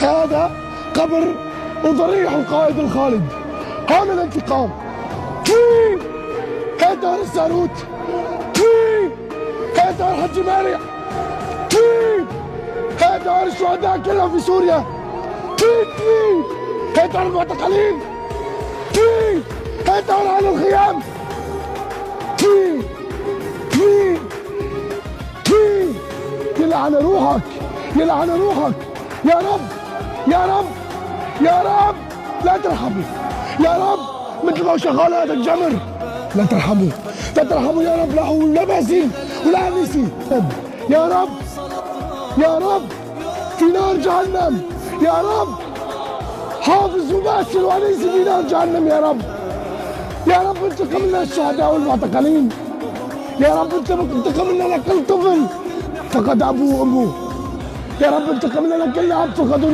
هذا قبر وضريح القائد الخالد. هذا الانتقام. في هيدار الساروت، في هيدار حجي مارع، في هيدار الشهداء كلهم في سوريا، في هيدار المعتقلين، في هيدار على الخيام، في يلعن روحك، يلعن روحك يا رب، يا رب، يا رب لا ترحموا، يا رب مثل ما شغال هذا الجمر لا ترحموا، لا ترحموا يا رب، لا هو لا باسل ولا انيسي يا رب، يا رب في نار جهنم يا رب، حافظ وباسل وانيسي في نار جهنم يا رب، يا رب انتقم لنا الشهداء والمعتقلين، يا رب انتقم لنا لكل طفل فقد ابوه وامه، يا رب انتقم لنا كل اب فقدوا